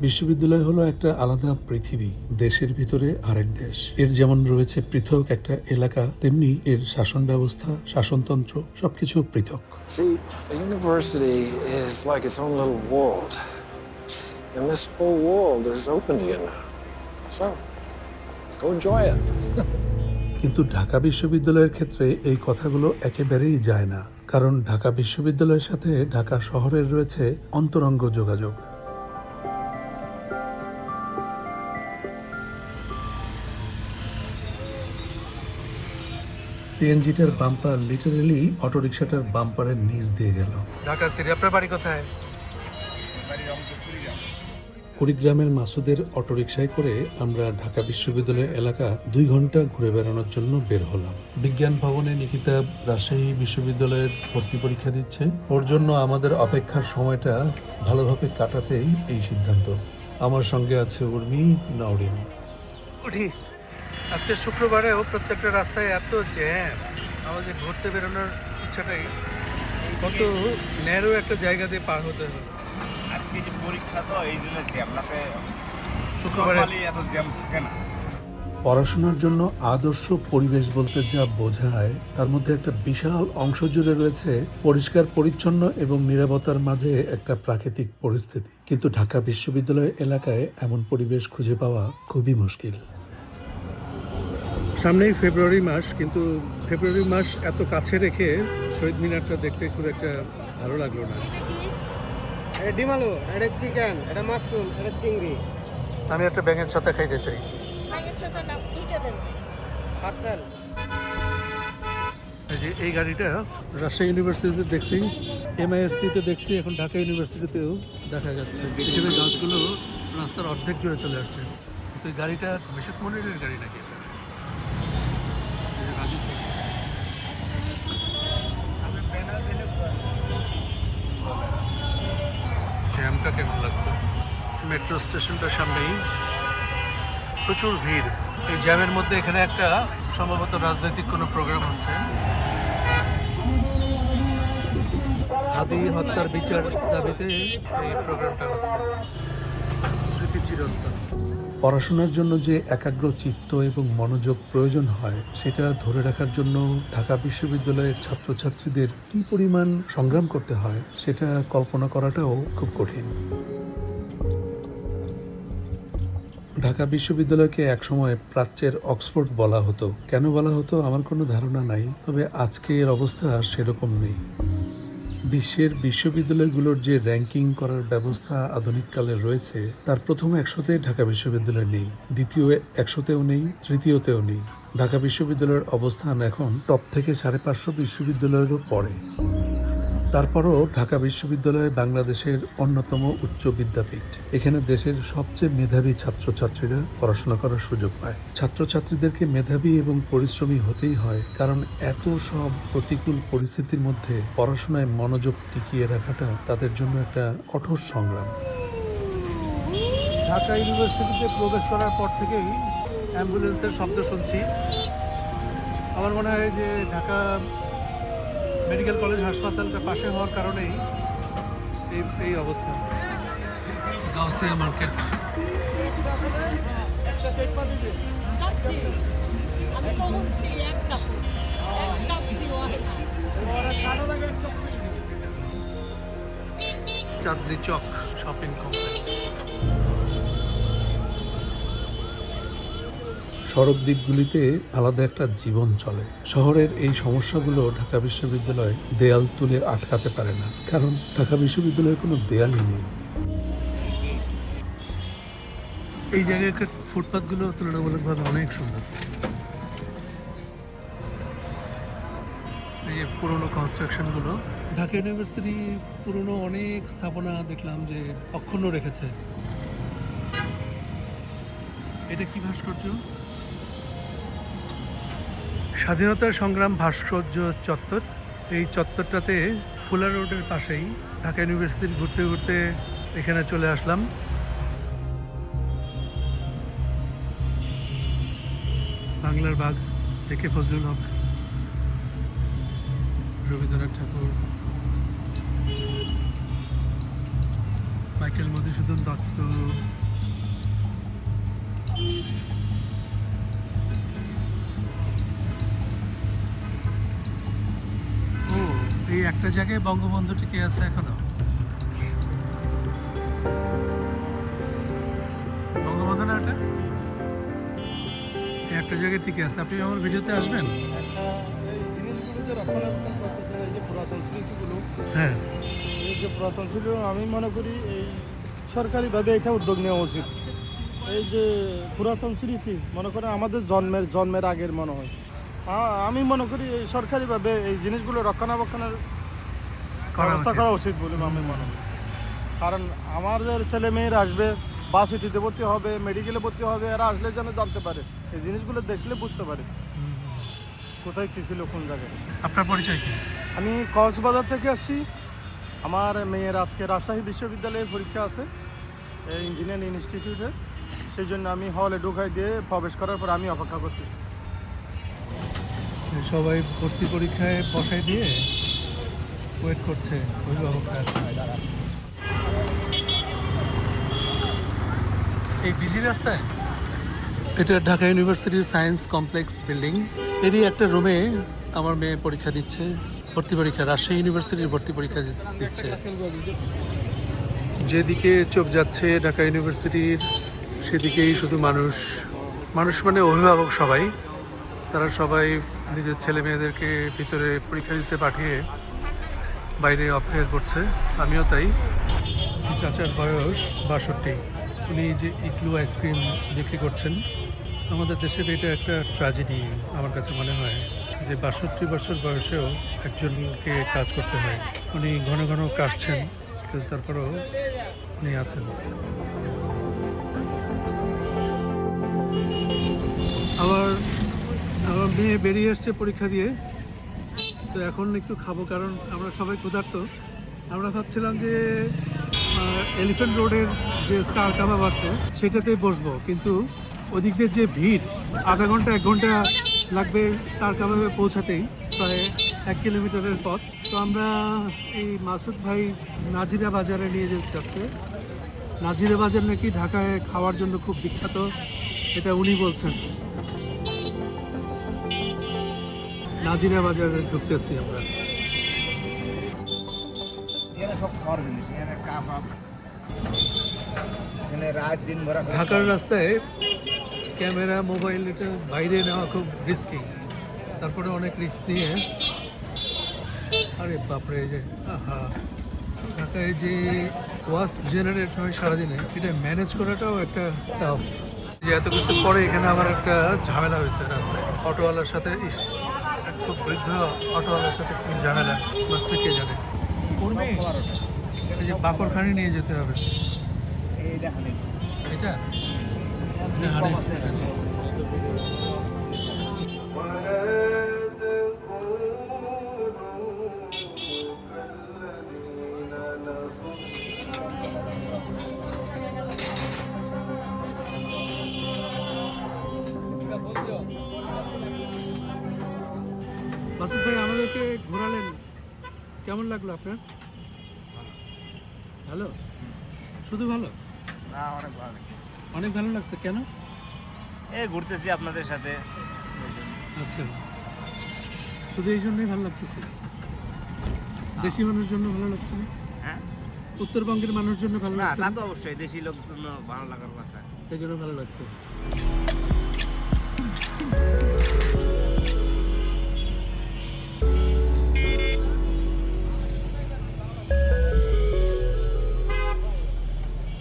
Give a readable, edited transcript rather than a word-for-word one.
বিশ্ববিদ্যালয় হলো একটা আলাদা পৃথিবী, দেশের ভিতরে আরেক দেশ। এর যেমন রয়েছে পৃথক একটা এলাকা, তেমনি এর শাসন ব্যবস্থা, শাসনতন্ত্র সবকিছু পৃথক। See, a university is like its own little world. And this whole world is open to you now. So, go enjoy it. কিন্তু ঢাকা বিশ্ববিদ্যালয়ের ক্ষেত্রে এই কথাগুলো একেবারেই যায় না, কারণ ঢাকা বিশ্ববিদ্যালয়ের সাথে ঢাকা শহরের রয়েছে অন্তরঙ্গ যোগাযোগ। সিএনজিটার বাম্পার লিটারেলি অটোরিকশাটার বাম্পারের নিচ দিয়ে গেল। ঢাকা সিটি, আপনার বাড়ি কোথায়? কুড়িগ্রামের মাসুদের অটোরিকশায় করে আমরা ঢাকা বিশ্ববিদ্যালয় এলাকা 2 ঘন্টা ঘুরে বেড়ানোর জন্য বের হলাম। বিজ্ঞান ভবনে নিকিতা রাজশাহী বিশ্ববিদ্যালয়ের ভর্তি পরীক্ষা দিচ্ছে। ওর জন্য আমাদের অপেক্ষার সময়টা ভালোভাবে কাটাতেই এই সিদ্ধান্ত। আমার সঙ্গে আছে উর্মি, নওরিন। উঠি। আজকে শুক্রবারেও প্রত্যেকটা রাস্তায় এত জ্যাম, আমাদের ঘুরতে বেরোনোর ইচ্ছাটাই কত ন্যারো একটা জায়গা দিয়ে পার হতে হবে। আজকে যে পরীক্ষা তো এই জন্য জ্যামটাতে শুক্রবারে এত জ্যাম থাকে না। পড়াশোনার জন্য আদর্শ পরিবেশ বলতে যা বোঝায় তার মধ্যে একটা বিশাল অংশ জুড়ে রয়েছে পরিষ্কার পরিচ্ছন্ন এবং নিরাপত্তার মাঝে একটা প্রাকৃতিক পরিস্থিতি। কিন্তু ঢাকা বিশ্ববিদ্যালয় এলাকায় এমন পরিবেশ খুঁজে পাওয়া খুবই মুশকিল। সামনেই ফেব্রুয়ারি মাস, কিন্তু ফেব্রুয়ারি মাস এত কাছে রেখে শহীদ মিনারটা দেখতে খুব একটা ভালো লাগলো না। এটা ডিম আলু, এটা চিকেন, এটা মাশরুম, এটা চিংড়ি। আমি একটা ব্যাঙের ছাতা খাইতে চাই। ব্যাঙের ছাতা না, দুইটা দেন। পার্সেল। এই গাড়িটা রাজশাহী ইউনিভার্সিটিতে দেখছি, MIST-তে দেখছি, এখন ঢাকা ইউনিভার্সিটিতেও দেখা যাচ্ছে। এখানে গাছগুলো রাস্তার অর্ধেক জুড়ে চলে আসছে। তো এই গাড়িটা মিশক মনিরের গাড়ি নাকি? জ্যামটা কেমন লাগছে? মেট্রো স্টেশনটার সামনেই প্রচুর ভিড়। এই জ্যামের মধ্যে এখানে একটা সম্ভবত রাজনৈতিক কোনো প্রোগ্রাম হচ্ছে। হাদি হত্যার বিচার দাবিতে এই প্রোগ্রামটা হচ্ছে। স্মৃতি চিরন্তন। পড়াশোনার জন্য যে একাগ্র চিত্ত এবং মনোযোগ প্রয়োজন হয়, সেটা ধরে রাখার জন্য ঢাকা বিশ্ববিদ্যালয়ের ছাত্রছাত্রীদের কী পরিমাণ সংগ্রাম করতে হয় সেটা কল্পনা করাটাও খুব কঠিন। ঢাকা বিশ্ববিদ্যালয়কে একসময় প্রাচ্যের অক্সফোর্ড বলা হতো। কেন বলা হতো আমার কোনো ধারণা নাই, তবে আজকের অবস্থা সেরকম নেই। বিশ্বের বিশ্ববিদ্যালয়গুলোর যে র্যাঙ্কিং করার ব্যবস্থা আধুনিককালে রয়েছে, তার প্রথম 100-তে ঢাকা বিশ্ববিদ্যালয় নেই, দ্বিতীয় 100-তেও নেই, তৃতীয়তেও নেই। ঢাকা বিশ্ববিদ্যালয়ের অবস্থান এখন টপ থেকে 550 বিশ্ববিদ্যালয়েরও পরে। তারপরও ঢাকা বিশ্ববিদ্যালয় বাংলাদেশের অন্যতম উচ্চ বিদ্যাপীঠ। এখানে দেশের সবচেয়ে মেধাবী ছাত্রছাত্রীরা পড়াশোনা করার সুযোগ পায়। ছাত্রছাত্রীদেরকে মেধাবী এবং পরিশ্রমী হতেই হয়, কারণ এত সব প্রতিকূল পরিস্থিতির মধ্যে পড়াশোনায় মনোযোগ টিকিয়ে রাখাটা তাদের জন্য একটা কঠোর সংগ্রাম। ঢাকা ইউনিভার্সিটিতে প্রবেশ করার পর থেকেই অ্যাম্বুলেন্সের শব্দ শুনছি। আমার মনে হয় যে ঢাকা মেডিকেল কলেজ হাসপাতালটা পাশে হওয়ার কারণেই এই অবস্থা। Gausia market. Chandni Chowk shopping complex. সড়ক দ্বীপগুলিতে আলাদা একটা জীবন চলে। শহরের এই সমস্যাগুলো ঢাকা বিশ্ববিদ্যালয় দেয়াল তুলে আটকাতে পারে না, কারণ ঢাকা বিশ্ববিদ্যালয়ের কোনো দেয়ালই নেই। এই জায়গায় ফুটপাথগুলো তুলনামূলকভাবে অনেক সুন্দর। এই যে পুরোনো কনস্ট্রাকশনগুলো, ঢাকা ইউনিভার্সিটি পুরোনো অনেক স্থাপনা দেখলাম যে অক্ষুণ্ণ রেখেছে। এটা কি ভাস্কর্য? স্বাধীনতা সংগ্রাম ভাস্কর্য চত্বর। এই চত্বরটাতে ফুলার রোডের পাশেই ঢাকা ইউনিভার্সিটি ঘুরতে ঘুরতে এখানে চলে আসলাম। বাংলার বাগ, একে ফজলুল হক, রবীন্দ্রনাথ ঠাকুর, মাইকেল মধুসূদন দত্ত, ও এই একটা জায়গায় বঙ্গবন্ধু টিকে আছে এখনো। বঙ্গবন্ধু না এটা, এই একটা জায়গায় টিকে আছে। আপনি আমার ভিডিওতে আসবেন? একটা এই জিনিসগুলো যে রক্ষণাবেক্ষণ করতেছে, এই যে পুরাতন স্মৃতিগুলো, হ্যাঁ, এই যে পুরাতন ছিল, আমি মনে করি এই সরকারিভাবে এটা উদ্যোগ নেওয়া উচিত। এই যে পুরাতন স্মৃতি মনে করেন আমাদের জন্মের আগের মনে হয়, আমি মনে করি এই সরকারিভাবে এই জিনিসগুলো রক্ষণাবেক্ষণের ব্যবস্থা করা উচিত বলে আমি মনে করি। কারণ আমাদের ছেলে মেয়েরা আসবে, বাসিটিতে ভর্তি হবে, মেডিকেলে ভর্তি হবে, এরা আসলে যেন জানতে পারে, এই জিনিসগুলো দেখলে বুঝতে পারে কোথায় কী ছিল, কোন জায়গায়। আপনার পরিচয় কি? আমি কক্সবাজার থেকে আসছি। আমার মেয়ের আজকে রাজশাহী বিশ্ববিদ্যালয়ের পরীক্ষা আছে ইঞ্জিনিয়ারিং ইনস্টিটিউটে, সেই জন্য আমি হলে ঢুকাই দিয়ে প্রবেশ করার পর আমি অপেক্ষা করতেছি। সবাই ভর্তি পরীক্ষায় বসাই দিয়ে ওয়েট করছে অভিভাবকরা। এই বিজি রাস্তায়, এটা ঢাকা ইউনিভার্সিটির সায়েন্স কমপ্লেক্স বিল্ডিং, এরই একটা রুমে আমার মেয়ে পরীক্ষা দিচ্ছে, ভর্তি পরীক্ষা, রাজশাহী ইউনিভার্সিটির ভর্তি পরীক্ষা দিচ্ছে। যেদিকে চোখ যাচ্ছে ঢাকা ইউনিভার্সিটির, সেদিকেই শুধু মানুষ। মানুষ মানে অভিভাবক সবাই, তারা সবাই নিজের ছেলে মেয়েদেরকে ভিতরে পরীক্ষা দিতে পাঠিয়ে বাইরে অপেক্ষা করছে। আমিও তাই। এই চাচার বয়স 62, উনি যে ইগলু আইসক্রিম বিক্রি করছেন। আমাদের দেশের এটা একটা ট্র্যাজেডি আমার কাছে মনে হয়, যে 62 বছর বয়সেও একজনকে কাজ করতে হয়। উনি ঘন ঘন কাশছেন, কিন্তু তারপরেও উনি আছেন। আমার মেয়ে বেরিয়ে আসছে পরীক্ষা দিয়ে, তো এখন একটু খাবো, কারণ আমরা সবাই ক্ষুধার্ত। আমরা ভাবছিলাম যে এলিফ্যান্ট রোডের যে স্টার কাবাব আছে সেটাতেই বসবো, কিন্তু ওদিক দিয়ে যে ভিড়, আধা ঘন্টা 1 ঘন্টা লাগবে স্টার কাবাবে পৌঁছাতেই, প্রায় 1 কিলোমিটারের পথ। তো আমরা এই মাসুদ ভাই নাজিরা বাজারে নিয়ে যেতে চাচ্ছে। নাজিরা বাজার নাকি ঢাকায় খাওয়ার জন্য খুব বিখ্যাত, এটা উনি বলছেন। নাজিরা বাজারে ঢুকতেছি আমরা। এখানে সব খাওয়ার জিনিস, এখানে কাবাব, এখানে রাত দিন ভরা ঢাকার রাস্তায় ক্যামেরা মোবাইল এটা বাইরে নেওয়া খুব রিস্কি, তারপরে অনেক রিস্ক নিয়ে, আরে বাপরে, এই যে আহা, ঢাকায় যে ওয়াশ জেনারেট হয় সারাদিনে, এটা ম্যানেজ করাটাও একটা টাফ। যে এত কিছু পরে এখানে আবার একটা ঝামেলা হয়েছে রাস্তায়, অটোওয়ালার সাথে। খুব বৃদ্ধ অটোওয়ালার সাথে কি ঝামেলা হচ্ছে কে জানে। এই যে বাকরখানি নিয়ে যেতে হবে, এইটা হানিফ। এটা হানিফ। মাসুদ ভাই, আমাদেরকে ঘোরালেন, কেমন লাগলো আপনার? ভালো? শুধু ভালো? না, অনেক ভালো লাগছে। অনেক ভালো লাগছে। কেন? এই ঘুরতেছি আপনাদের সাথে। আচ্ছা, শুধু এই জন্যই ভালো লাগতেছে? দেশি মানুষের জন্য ভালো লাগছে না? হ্যাঁ, উত্তরবঙ্গের মানুষের জন্য ভালো না লাগছে তা না? তো অবশ্যই দেশি লোক জন্য ভালো লাগার কথা। এই জন্য ভালো লাগছে।